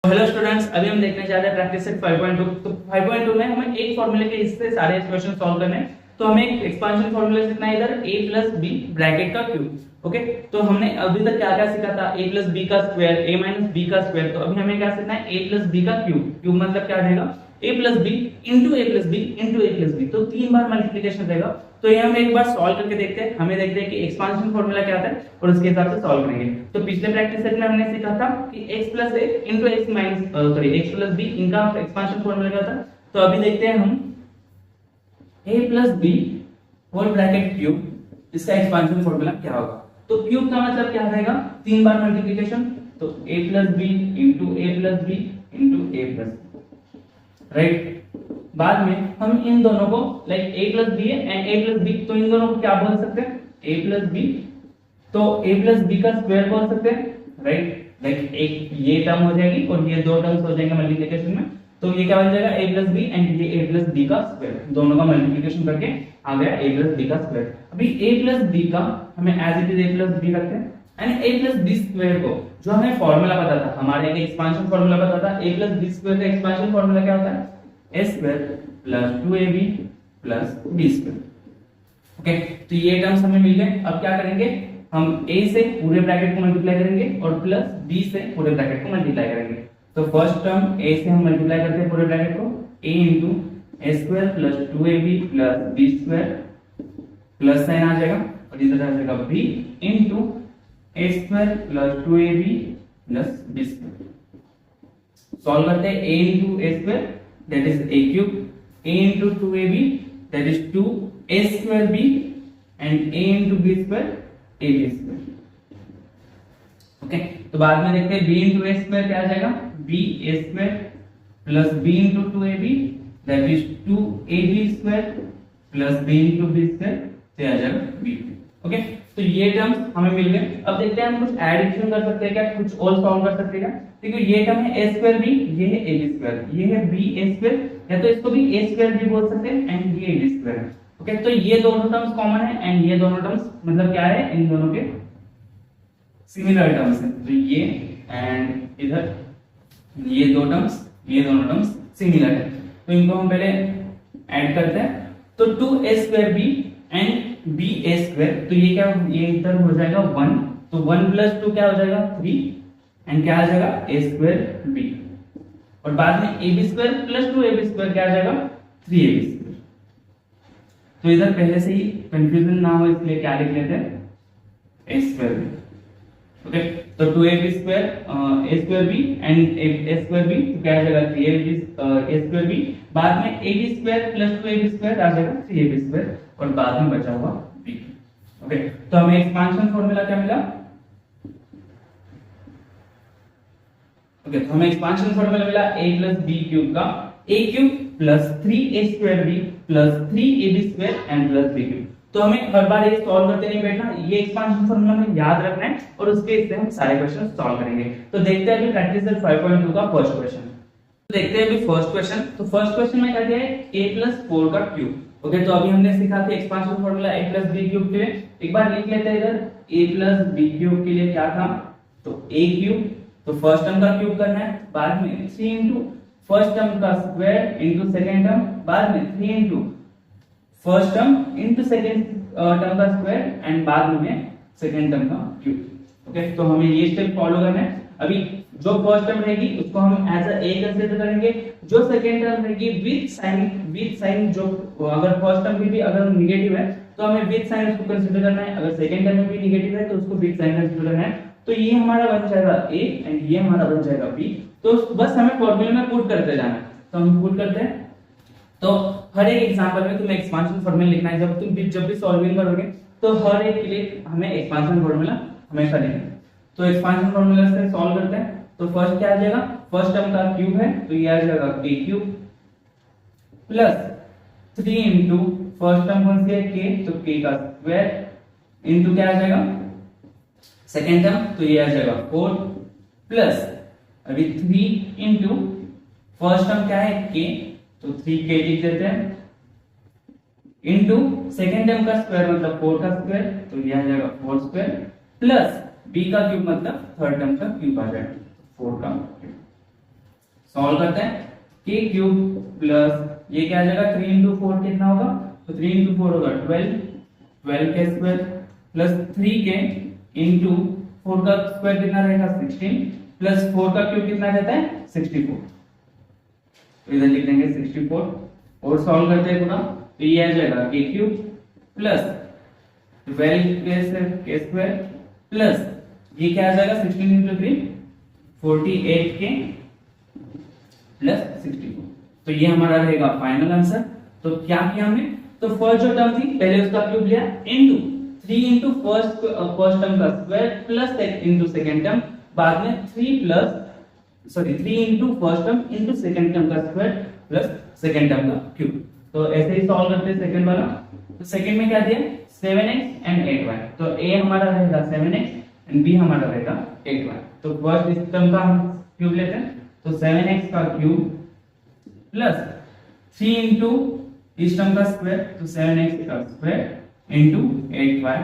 Hello students, अभी हम देखने जा रहे हैं प्रैक्टिस सेट 5.2। तो 5.2 में हमें एक फॉर्मूले के हिस्से सारे क्वेश्चन सॉल्व करने हैं। तो हमें एक एक्सपांशन फॉर्मूला सीखना है, इधर a प्लस बी ब्रैकेट का क्यूब। ओके, तो हमने अभी तक क्या क्या सीखा था? a प्लस बी का स्क्वायर, a माइनस बी का स्क्वायर। तो अभी हमें क्या सीखना है? a प्लस बी का क्यूब। क्यूब मतलब क्या रहेगा? a plus B into a plus B into a plus B. तो 3 बार मल्टीप्लिकेशन रहेगा। तो ये हम एक बार सॉल्व करके देखते हैं। हमें देखते हैं कि एक्सपांशन फॉर्मूला क्या आता है और उसके हिसाब से सॉल्व करेंगे। तो पिछले प्रैक्टिस सेट में हमने सीखा था कि x plus a into x minus x plus b इनका एक्सपांशन फॉर्मूला क्या था। तो अभी देखते हैं हम a plus B whole bracket cube, इसका एक्सपांशन फॉर्मूला क्या होगा। तो क्यूब का मतलब क्या रहेगा? 3 बार मल्टीप्लिकेशन। तो a plus B into a plus B into a plus, right. बाद में हम इन दोनों को like a plus B and a plus B, तो इन दोनों को क्या बोल सकते हैं? a प्लस बी, तो a प्लस बी का स्क्वायर बोल सकते हैं, राइट। लाइक एक ये टर्म हो जाएगी और ये दो टर्म्स हो जाएंगे मल्टीप्लिकेशन में। तो ये क्या बन जाएगा? a प्लस बी एंड ये a प्लस बी का स्क्वायर, दोनों का मल्टीप्लिकेशन करके आ गया a प्लस बी का स्क्वायर। अभी a प्लस बी का हमें as it is a plus B रखते हैं and a plus B square को, जो हमें फॉर्मूला पता था, हमारे एक एक्सपांशन फॉर्मूला पता था, a प्लस बी स्क्वायर का एक्सपांशन फॉर्मूला क्या होता है? a square plus 2ab plus b square. Okay, तो ये टर्म्स हमें मिल गए। अब क्या करेंगे? हम a से पूरे ब्रैकेट को मल्टीप्लाई करेंगे और प्लस b से पूरे ब्रैकेट को मल्टीप्लाई करेंगे। तो फर्स्ट टर्म a से हम मल्टीप्लाई करते हैं पूरे ब्रैकेट को, a into a square plus 2ab plus b square, plus sign आ जाएगा और इधर आ जाएगा b into a square plus 2ab plus b square. Solve करते हैं a into a square that is a cube, a into 2ab that is 2a square b and a into b square ab square। Okay, तो बाद में देखते हैं b into a square क्या आ जाएगा? b a square plus b into 2ab that is 2ab square plus b into b square, तो आ जाएगा b। Okay, तो ये टर्म्स हमें मिल गए। अब देखते हैं हम कुछ एडिशन कर सकते हैं क्या, कुछ और सॉल्व कर सकते हैं क्या। देखो ये टर्म है a स्क्वायर b, ये है ab स्क्वायर, ये है b a स्क्वायर, या तो इसको भी a स्क्वायर भी बोल सकते हैं एंड ये ab स्क्वायर है। ओके, तो ये दोनों टर्म्स कॉमन है एंड ये दोनों टर्म्स मतलब क्या है? इन दोनों के सिमिलर टर्म्स है। तो ये एंड इधर ये दो टर्म्स, ये दोनों टर्म्स सिमिलर है। तो इनको हम पहले ऐड करते हैं। तो 2a square b and b a square, तो ये क्या, ये इधर हो जाएगा 1, तो 1 प्लस 2 क्या हो जाएगा? 3 एंड क्या आ जाएगा? a स्क्वायर b, और बाद में ab square plus 2ab square क्या आ जाएगा? 3ab square. तो इधर पहले से ही कंफ्यूजन ना हो इसलिए क्या लिख लेते हैं? a square b। ओके, तो 2ab square a square b and a square b, तो क्या आ जाएगा? 3ab a स्क्वायर b, बाद में ab square plus 2ab square आ जाएगा 3ab स्क्वायर और बाद में बचा हुआ b। ओके, तो हमें एक्सपांशन फॉर्मूला क्या मिला? ओके, तो हमें एक्सपांशन फॉर्मूला मिला a प्लस b क्यूब का a cube plus 3a square b plus 3ab square and plus b cube. तो हमें हर बार ये सॉल्व करते नहीं बैठना, ये एक्सपांशन फॉर्मूला हमें याद रखना है और उसके इससे हम सारे क्वेश्चन सॉल्व करेंगे। तो देखते हैं अभी प्रैक्टिस सेट 5.2 का फर्स्ट क्वेश्चन। तो देखते हैं अभी फर्स्ट क्वेश्चन। तो फर्स्ट क्वेश्चन में क्या दिया है? a प्लस 4 का क्यूब। ओके, तो अभी हमने सीखा था expansion formula a plus b cube के लिए। एक बार लिख लेते हैं इधर a प्लस b क्यूब के लिए क्या था? तो a क्यूब, तो फर्स्ट टर्म का क्यूब करना है, बाद में 3 इनटू फर्स्ट टर्म का स्क्वायर इनटू सेकंड टर्म, बाद में 3 into first term into second term का स्क्वायर एंड बाद में सेकंड टर्म का क्यूब। ओके, तो हमें ये स्टेप फॉलो करना है। अभी जो फर्स्ट टर्म रहेगी उसको हम एज a कंसीडर करेंगे, जो सेकंड टर्म रहेगी विद साइन जो अगर फर्स्ट टर्म भी अगर नेगेटिव है तो हमें विद साइन उसको कंसीडर करना है, अगर सेकंड टर्म में भी नेगेटिव है तो उसको विद साइन कंसीडर करना है। तो ये हमारा बन जाएगा a एंड ये हमारा बन जाएगा b। तो बस हमें फॉर्मूले में पुट करते जाना है। तो हम पुट करते हैं। तो हर एक एग्जांपल में तुम्हें एक्सपांशन फार्मूला लिखना है। जब भी सॉल्विंग करोगे तो हर एक के लिए हमें एक्सपांशन फार्मूला हमेशा लिखना है। तो एक्सपांशन फार्मूला से सॉल्व करते हैं। तो फर्स्ट क्या आ जाएगा? फर्स्ट टर्म का क्यूब है तो ये आ जाएगा a cube plus 3 into first term कौन सी है? k, तो k का स्क्वायर इनटू क्या आ जाएगा? सेकंड टर्म, तो ये आ जाएगा 4 प्लस अभी 3 इनटू फर्स्ट टर्म क्या है? k, तो 3k लिख देते हैं इनटू सेकंड टर्म का स्क्वायर मतलब 4 का स्क्वायर, तो ये आ जाएगा 4 स्क्वायर प्लस b का क्यूब मतलब थर्ड टर्म का क्यूब आ जाएगा 4 का क्यूब। सॉल्व करते हैं। के क्यूब प्लस ये क्या आ जाएगा 3 इंटू 4 कितना होगा, तो 3 इंटू 4 होगा 12, 12 के स्क्वायर प्लस 3 के इंटू 4 का स्क्वायर कितना रहेगा 16 प्लस 4 का क्यूब कितना रहता है 64, तो इधर लिख देंगे 64 और सॉल्व करते हैं पूरा, तो ये आ जाएगा के क्यूब प्लस 12 के स्क्वायर प्लस ये क्या आ जाएगा 16 इंटू 3 48 के प्लस 64, तो ये हमारा रहेगा फाइनल आंसर। तो क्या किया हमने, तो फर्स्ट जो टर्म थी पहले उसका क्यूब लिया इनटू 3 इंटू फर्स्ट टर्म का square plus into second term, बाद में 3 into first term into second term का स्क्वायर प्लस सेकंड टर्म का क्यूब। तो ऐसे ही सॉल्व करते हैं सेकंड वाला। तो सेकंड में क्या दिया 7x एंड 8y, तो a हमारा रहेगा 7x एंड b हमारा रहेगा 8y। तो फर्स्ट इस टर्म का हम क्यूब लेते हैं, तो 7x का क्यूब प्लस 3 इंटू इस टर्म का स्क्वायर, तो 7x का स्क्वायर इंटू 8y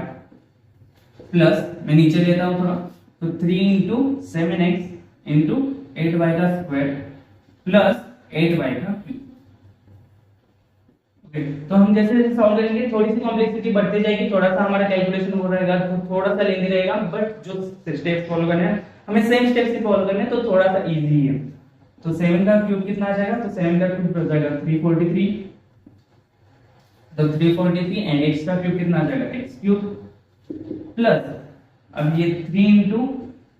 प्लस मैं नीचे लेता हूं थोड़ा, तो 3 इंटू 7x इंटू 8y का स्क्वायर प्लस 8y का क्यूब। ओके, तो हम जैसे जैसे सॉल्व करेंगे थोड़ी सी कॉम्प्लेक्सिटी बढ़ती जाएगी, थोड़ा सा हमारा कैलकुलेशन हो रहेगा तो थोड़ा सा लेंदी रहेगा, बट जो स्टेप्स फॉलो करने हैं हमें सेम स्टेप्स ही फॉलो करने हैं, तो थोड़ा सा इजी है। तो 7 का क्यूब कितना आ जाएगा, तो 7 का क्यूब हो जाएगा 343, तो 343 एंड x का क्यूब कितना आ जाएगा x क्यूब प्लस अब ये 3 इंटू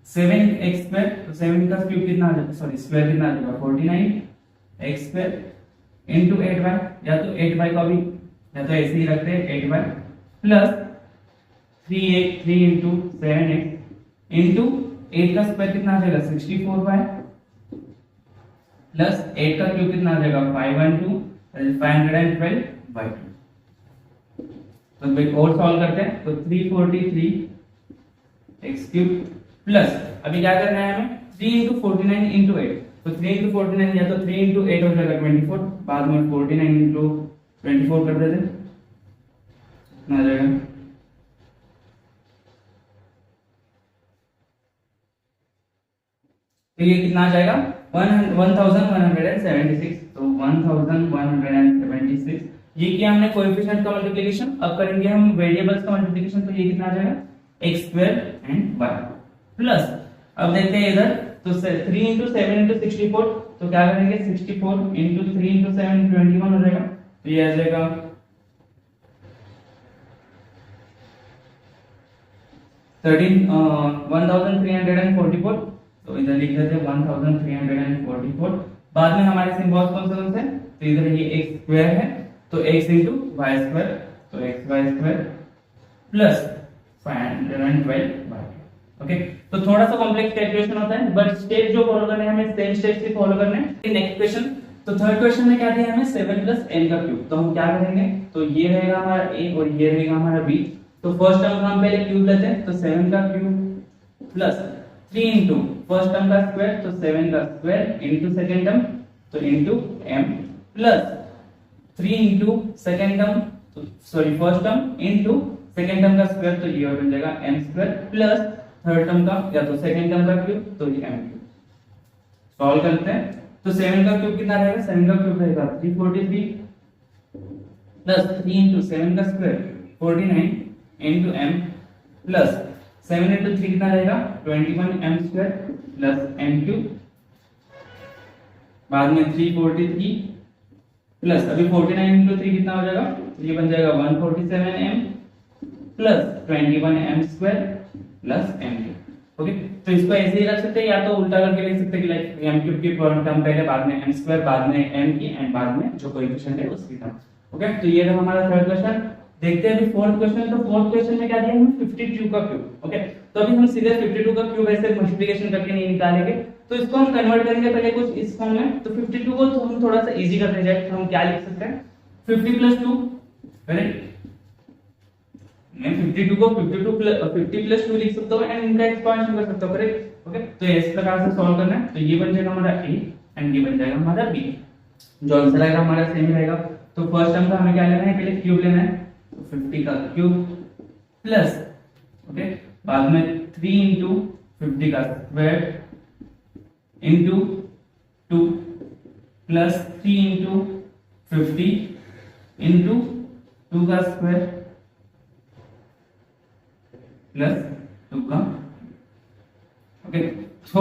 7x स्क्वायर, तो 7 का क्यूब कितना आ जाएगा, सॉरी स्क्वायर कितना आ जाएगा 49 x स्क्वायर इंटू 8y, या तो 8y का भी या तो ऐसे ही रखते हैं 8y plus 3 into 7x into 8 का स्क्वायर कितना आ जाएगा 64y प्लस 8 का क्यूब कितना आ जाएगा 512 512 तो भाई और सॉल्व करते हैं, तो 343 x क्यूब प्लस अभी क्या करना है हमें 3 इंटू 49 इंटू 8, तो 3 इंटू 49 या तो 3 इंटू 8 हो जाएगा 24, बाद में 49 इंटू 24 कर देते कितना आ जाएगा, तो ये कितना आ जाएगा 1176, तो 1176 ये किया हमने कोएफिशिएंट का मल्टीप्लिकेशन। अब करेंगे हम वेरिएबल्स का मल्टीप्लिकेशन, तो ये कितना आ जाएगा x square and y plus अब देखते हैं इधर, तो 3 इंटू 7 इंटू 64, तो क्या करेंगे 64 इंटू 3 इंटू 7 21 हो जाएगा, तो ये आ जाएगा 1344, तो इधर लिख देते हैं 1344, बाद में हमारे सिंबल्स कौन से, तो इधर ये x स्क्वायर है तो x इंटू वाई स्क्वायर, तो x Y square plus 512y। Okay, तो थोड़ा सा कॉम्प्लेक्स कैलकुलेशन होता है, बट स्टेप जो फॉलो करने हैं हमें सेम स्टेप्स ही फॉलो करने हैं। नेक्स्ट क्वेश्चन, तो थर्ड क्वेश्चन में क्या दिया हमें 7 प्लस n का क्यूब, तो हम क्या करेंगे, तो ये रहेगा हमारा a और ये रहेगा हमारा b। तो फर्स्ट टर्म हम पहले क्यूब लेते हैं, तो 7 का cube plus 3 into first term का स्क्वायर, तो 7 का स्क्वायर इंटू सेकंड टर्म, तो into m plus 3 into second term, तो sorry first term into second term का स्क्वायर, तो ये हो जाएगा m square plus third term का या तो सेकंड टर्म का क्यूब, तो ये m क्यूब। सॉल्व करते हैं, तो 7 का क्यूब कितना रहेगा, 7 का क्यूब रहेगा 343 प्लस 3 इंटू 7 का square 49 into m plus 7 into 3 कितना रहेगा 21 m square plus m cube, बाद में 343 प्लस अभी 49 इंटू 3 कितना हो जाएगा, ये बन जाएगा 147 m plus 21 m square plus m cube. Okay, तो इसको ऐसे ही रख सकते हैं, या तो उल्टा करके लिख सकते हैं कि लाइक m क्यूब की टर्म पहले, बाद में m स्क्वायर, बाद में m की एंड बाद में जो कोएफिशिएंट है उसकी टर्म। ओके, तो ये रहा हमारा थर्ड क्वेश्चन। देखते हैं अभी फोर्थ क्वेश्चन। तो फोर्थ क्वेश्चन में क्या दिया हमें 52 का क्यूब। ओके, तो अभी हम सीधे 52 का क्यूब ऐसे मल्टीप्लिकेशन करके नहीं निकालेंगे, तो इसको हम कन्वर्ट करेंगे पहले कुछ इस फॉर्म में। तो 52 को तो हम थोड़ा सा इजी करते जाए, तो हम क्या लिख सकते हैं 50 प्लस 2, करेक्ट, मैं 52 को 50 प्लस 2 लिख सकता हूँ एंड इनका एक्सपांशन कर सकता हूँ, करेक्ट। ओके, तो इस प्रकार से सॉल्व करना है, तो ये बन जाएगा हमारा a एंड ये बन जाएगा हमारा b। जो आंसर आएगा हमारा सेम ही रहेगा। तो फर्स्ट टर्म का हमें क्या लेना है, पहले क्यूब लेना है, तो 50 का क्यूब प्लस ओके, बाद में 3 इंटू 50 का square into 2 plus 3 into 50 into 2 का स्क्वायर प्लस 2 का। ओके, तो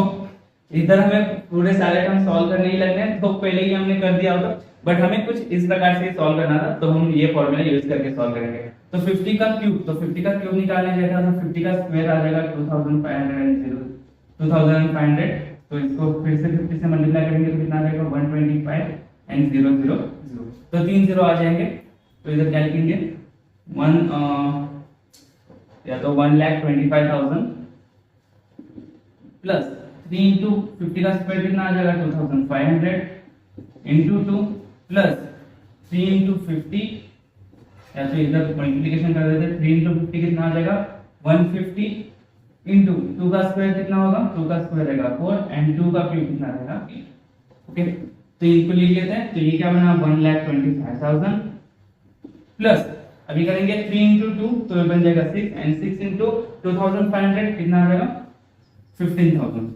इधर हमें पूरे सारे टर्म सॉल्व करने ही लगने हैं, तो पहले ही हमने कर दिया होता, बट हमें कुछ इस प्रकार से सॉल्व करना था, तो हम ये फॉर्मूला यूज करके सॉल्व करेंगे। तो 50 का क्यूब, तो 50 का क्यूब निकालने जाएगा तो 50 का स्क्वायर आ जाएगा 2500, तो इसको फिर से 50 से मल्टीप्लाई करेंगे तो कितना आ जाएगा 125 एंड 0 0 0, तो 3 0 आ जाएंगे। तो इधर क्या लिखेंगे 1 या तो 1,25,000 प्लस 3 इंटू 50 का स्क्वायर कितना आ जाएगा 2500 इंटू 2 प्लस 3 इंटू 50, या तो इधर मल्टीप्लिकेशन कर देते 3 इंटू 50 कितना आ जाएगा 150 इंटू 2 का स्क्वायर कितना होगा 2 का स्क्वायर रहेगा 4 एंड 2 का क्यूब कितना रहेगा 8। ओके, तो इनको लिख लेते हैं, तो ये क्या बना 1,25,000 प्लस अभी करेंगे 3 इंटू 2 तो ये बन जाएगा 6 एंड 6 इंटू 2500 कितना आ जाएगा 15,000।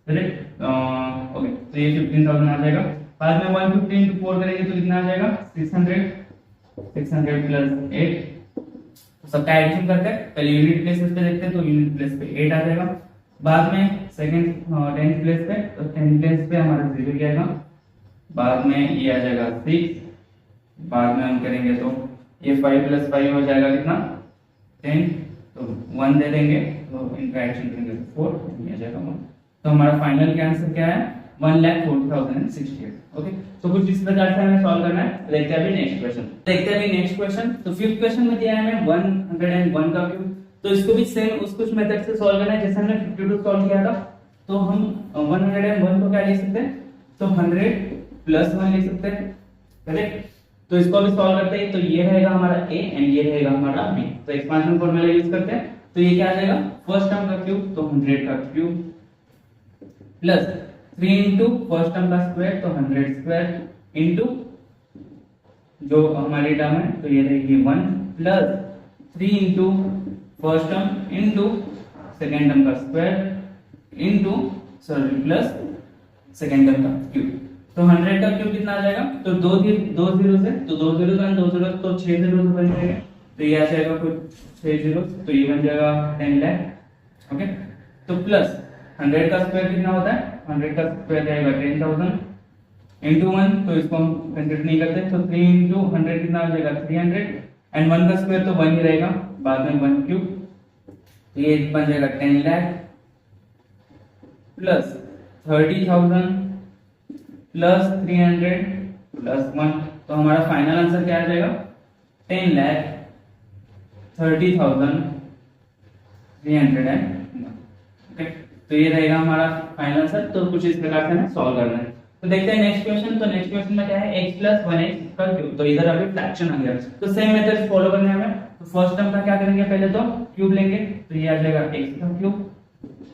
करेक्ट, ओके, तो ये 15,000 आ जाएगा। बाद में 150 इंटू 4 करेंगे तो कितना आ जाएगा 600 प्लस 8, सबका एडिशन करते हैं। पहले यूनिट प्लेसेस पे देखते हैं, तो यूनिट प्लेस पे 8 आ जाएगा। बाद में सेकंड 10th प्लेस पे, तो 10th प्लेस पे हमारा 0 आएगा। बाद में ये आ जाएगा 6, बाद में हम करेंगे तो ये 5 प्लस 5 हो जाएगा कितना 10, तो 1 दे देंगे, तो इनका एडिशन करेंगे तो 4, ये आ जाएगा 1। तो हमारा फाइनल आंसर क्या है 1,40,068। ओके, तो कुछ इस प्रकार से हमें सॉल्व करना है। देखते हैं अभी नेक्स्ट क्वेश्चन। तो फिफ्थ क्वेश्चन में दिया है हमें 101 का क्यूब, तो इसको भी सेम उस कुछ मेथड से सॉल्व करना है जैसे हमने 52 सॉल्व किया था। तो हम 101 को क्या लिख सकते हैं, तो 100 प्लस 1 लिख सकते हैं। करेक्ट, तो इसको अभी सॉल्व करते हैं, तो ये रहेगा हमारा a एंड ये रहेगा हमारा b। तो एक्सपांशन फॉर्मूला यूज करते हैं, तो ये क्या आ जाएगा फर्स्ट टर्म का क्यूब, तो 100 का cube plus 3 into first term का स्क्वायर, तो 100 स्क्वायर इंटू जो हमारी टर्म है तो ये रहेगी 1 plus 3 into first term into second term का square into plus second term का क्यूब। तो 100 का क्यूब कितना आ जाएगा, तो दो जीरो से, तो 2 जीरो का 2 जीरो तो 6 जीरो बन जाएगा, तो ये आ जाएगा कुछ 6 जीरो, तो ये बन जाएगा 10 लाख। ओके, तो प्लस 100 का स्क्वायर कितना होता है, 100 का स्क्वायर जाएगा 10,000 इंटू 1, तो इसको हम कंसीडर नहीं करते, तो 3 इंटू 100 कितना आ जाएगा 300 एंड 1 का स्क्वायर तो 1 ही रहेगा, बाद में 1 क्यूब, तो ये बन जाएगा 10 लाख प्लस 30,000 प्लस 300 प्लस 1, तो हमारा फाइनल आंसर क्या आ जाएगा 10,30,301। ओके, तो ये रहेगा हमारा फाइनल आंसर। तो कुछ इस प्रकार से हमें सॉल्व करना है। तो देखते हैं नेक्स्ट क्वेश्चन। तो नेक्स्ट क्वेश्चन में क्या है x प्लस 1x का क्यूब, तो इधर अभी फ्रैक्शन आ गया, तो सेम मेथड फॉलो करना है हमें। तो फर्स्ट टर्म का क्या करेंगे, पहले तो क्यूब लेंगे, तो ये आ जाएगा x का cube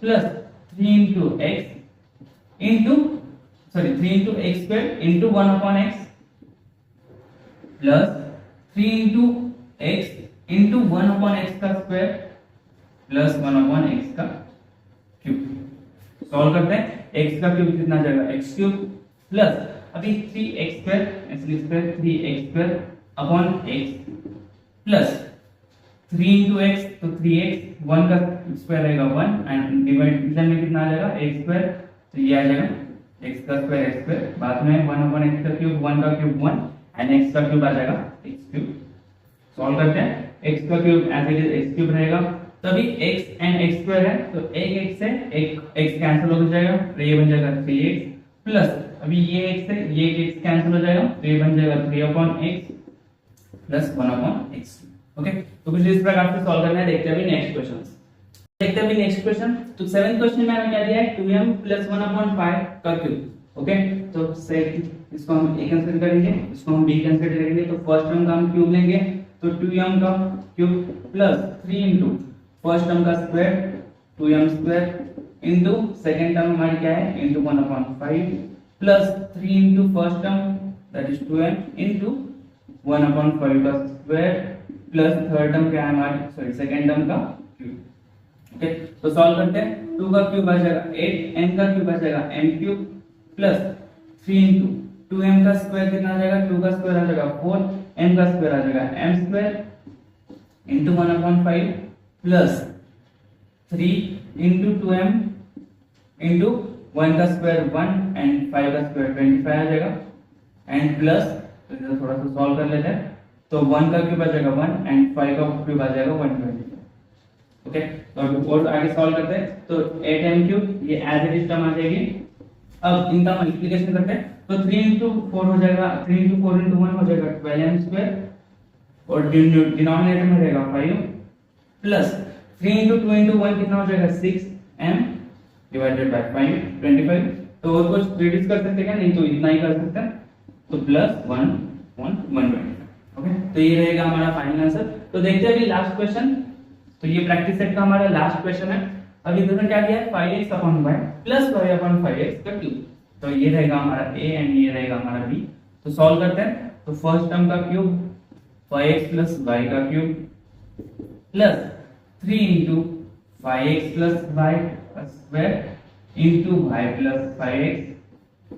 plus 3 into x into 3 into x square into 1 upon x plus 3 into x into 1 upon x का स्क्वायर प्लस 1 अपॉन x का क्यूब। सॉल्व करते हैं, x का क्यूब कितना आ जाएगा x क्यूब प्लस अभी 3x स्क्वायर, इसलिए square 3x square upon x plus 3 into x, तो 3x, 1 का स्क्वायर रहेगा 1 एंड डिवाइडेशन में कितना आ जाएगा x स्क्वायर, तो ये आ जाएगा x का स्क्वायर x स्क्वायर, बाद में 1 अपॉन x का क्यूब, 1 का क्यूब 1 एंड x का क्यूब आ जाएगा x क्यूब। सॉल्व करते हैं, x का cube as it is x cube रहेगा, तो अभी x एंड x स्क्वायर है, तो एक x से एक x कैंसिल हो जाएगा, तो ये बन जाएगा 3x प्लस अभी ये x से ये x कैंसिल हो जाएगा, तो ये बन जाएगा 3 upon x plus 1 upon x। Okay, तो कुछ इस प्रकार से सॉल्व करना है। देखते हैं अभी नेक्स्ट क्वेश्चन। तो 7th क्वेश्चन में हमें क्या दिया है 2m प्लस 1 अपॉन 5 का क्यूब। ओके, तो इसको हम a कंसीडर करेंगे, इसको हम b कंसीडर करेंगे, तो फर्स्ट टर्म का हम क्यूब लेंगे, तो 2m का cube plus 3 into first term का square 2m square into second term हमारी क्या है into 1 upon 5 plus 3 into first term that is 2m into 1 upon 5 का स्क्वायर प्लस थर्ड टर्म क्या है हमारी सेकेंड टर्म का क्यूब। ओके, तो सॉल्व करते हैं, 2 का क्यूब आ जाएगा 8, m का क्यूब आ जाएगा m cube plus 3 into 2m का स्क्वायर कितना आ जाएगा, 2 का स्क्वायर आ जाएगा 4, m का स्क्वायर आ जाएगा m square into 1/5 plus 3 into 2m into 1 का स्क्वायर 1 एंड 5 का स्क्वायर 25 आ जाएगा एंड प्लस, तो इधर थोड़ा सा सॉल्व कर लेते हैं, तो 1 का क्यूब आ जाएगा 1 एंड 5 का क्यूब आ जाएगा 120। ओके, तो अभी और आगे सॉल्व करते हैं, तो 8m क्यूब ये एज इट इज टर्म आ जाएगी। अब इनका मल्टीप्लिकेशन करते हैं, तो 3 into 4 हो जाएगा, 3 into 4 into 1 हो जाएगा 12m स्क्वायर और डिनोमिनेटर में रहेगा 5 प्लस 3 into 2 into 1 कितना हो जाएगा 6m डिवाइडेड बाय 5 25। तो और कुछ रिड्यूस कर सकते हैं क्या, नहीं तो इतना ही कर सकते हैं, तो प्लस 1/120। ओके, तो ये रहेगा हमारा फाइनल आंसर। तो देखते हैं अभी लास्ट क्वेश्चन, तो ये प्रैक्टिस सेट का हमारा लास्ट क्वेश्चन है। अभी इधर क्या दिया है 5x/y प्लस y/5x का क्यूब, तो ये रहेगा हमारा a एंड ये रहेगा हमारा b। तो सॉल्व करते हैं, तो फर्स्ट टर्म का क्यूब 5x प्लस y का cube plus 3 into 5x plus y का square into y plus 5x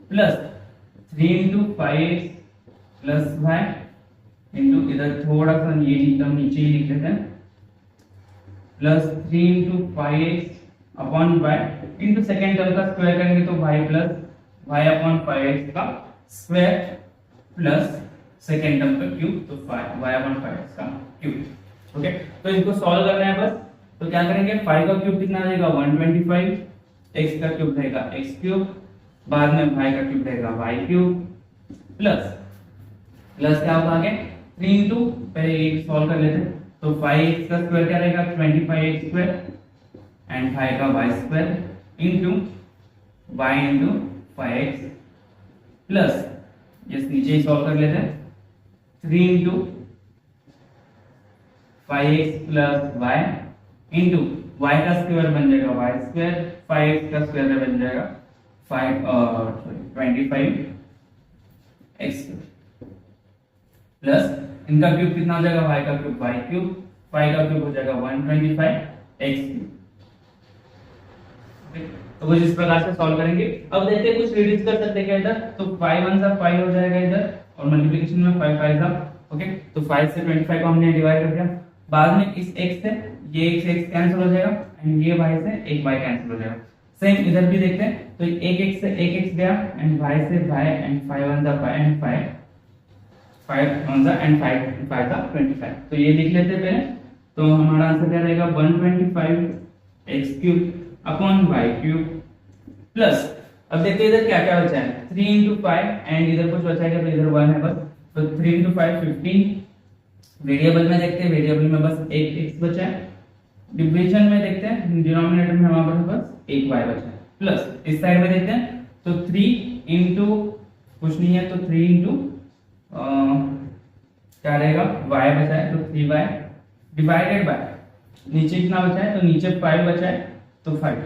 plus 3 into 5x plus y into इधर थोड़ा सा ये एकदम नीचे ही लिख देते हैं plus 3 into 5x upon y into second term का स्क्वायर करेंगे तो y plus y upon 5x का स्क्वायर प्लस सेकेंड टर्म का क्यूब, तो y अपॉन 5x का क्यूब। ओके, तो इसको सॉल्व करना है बस। तो क्या करेंगे, 5 का क्यूब कितना आ जाएगा 125, x का क्यूब रहेगा x क्यूब, बाद में y का क्यूब रहेगा y क्यूब प्लस क्या होगा आगे 3 इंटू, पहले एक सॉल्व कर लेते हैं, तो 5x का स्क्वायर क्या रहेगा 25x स्क्वायर एंड 5 का y square into y into 5x plus, ये नीचे ही सॉल्व कर लेते हैं, 3 into 5x plus y into y का स्क्वायर बन जाएगा y स्क्वायर, 5x का स्क्वायर बन जाएगा 25x प्लस इनका क्यूब कितना हो जाएगा y का क्यूब y क्यूब, 5 का क्यूब हो जाएगा 125x क्यूब। तो कुछ इस प्रकार से सॉल्व करेंगे। अब देखते हैं कुछ रिड्यूस कर सकते हैं क्या इधर, तो 5 1 सा 5 हो जाएगा इधर और मल्टीप्लिकेशन में 5 5 सा। ओके, तो 5 से 25 को हमने डिवाइड कर दिया, बाद में इस x से ये x कैंसिल हो जाएगा एंड ये y से एक y कैंसिल हो जाएगा। सेम इधर भी देखते हैं, तो एक x से एक x गया एंड y से y एंड 5 1 सा 5 एंड 5 1 सा एंड 5 सा 25। तो ये लिख लेते हैं पहले, तो हमारा आंसर क्या रहेगा 125x cube upon y cube plus, अब देखते हैं इधर क्या क्या बचा है, 3 इंटू 5 एंड इधर कुछ बचा है तो इधर 1 है बस, तो 3 इंटू 5 15। वेरिएबल में देखते हैं, वेरिएबल में बस एक x बचा है, डिवीजन में देखते हैं, डिनोमिनेटर में हमारे पास बस एक y बचा है, प्लस इस साइड में देखते हैं, तो 3 इंटू कुछ नहीं है, तो 3 इंटू क्या रहेगा y बचा है, तो 3y डिवाइडेड बाय नीचे कितना बचा है, तो नीचे 5 बचा है तो 5,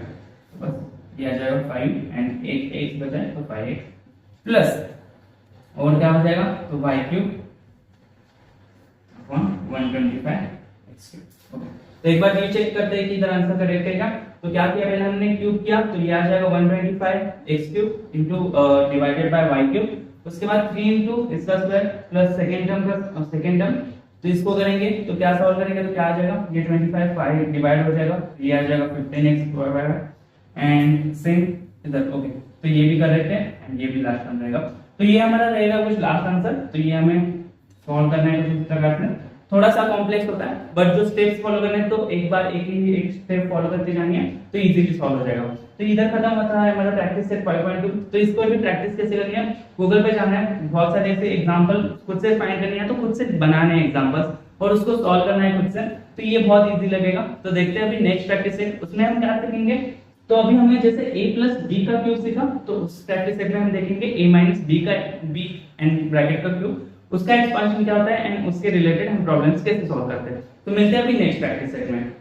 तो बस ये आ जाएगा 5 एंड एक x बचा है तो 5x प्लस और क्या हो जाएगा, तो y cube upon 125x cube. Okay, तो एक बार ये चेक करते हैं कि इधर आंसर करेक्ट है क्या। तो क्या किया पहले हमने क्यूब किया, तो ये आ जाएगा 125x cube into divided by y cube, उसके बाद 3 इंटू इसका स्क्वायर प्लस सेकंड टर्म, तो इसको करेंगे तो क्या सॉल्व करेंगे, तो क्या आ जाएगा, ये 25 5 डिवाइड हो जाएगा, ये आ जाएगा 15x एंड सेम इधर। ओके, तो ये भी करेक्ट है एंड ये भी लास्ट आंसर रहेगा। तो ये हमारा रहेगा कुछ लास्ट आंसर। तो ये हमें सॉल्व करना है कुछ इस प्रकार से, थोड़ा सा कॉम्प्लेक्स होता है बट जो स्टेप्स फॉलो करने हैं तो एक बार एक स्टेप फॉलो करते जाएंगे तो इजीली सॉल्व हो जाएगा। तो इधर खत्म होता है हमारा प्रैक्टिस सेट 5.2। तो इसको भी प्रैक्टिस कैसे करनी है, गूगल पे जाना है, बहुत सारे ऐसे एग्जांपल खुद से फाइंड करनी है, तो खुद से बनाने हैं एग्जांपल्स और उसको सॉल्व करना है खुद से, तो ये बहुत इजी लगेगा। तो देखते हैं अभी नेक्स्ट प्रैक्टिस सेट, उसमें हम क्या सीखेंगे। तो अभी हमने जैसे a प्लस b का क्यूब सीखा, तो उस प्रैक्टिस सेट में हम देखेंगे a माइनस b का b एंड ब्रैकेट का क्यूब, उसका एक्सपांशन क्या होता है एंड उसके रिलेटेड हम प्रॉब्लम्स कैसे सॉल्व करते हैं। तो मिलते हैं अभी नेक्स्ट प्रैक्टिस सेट में।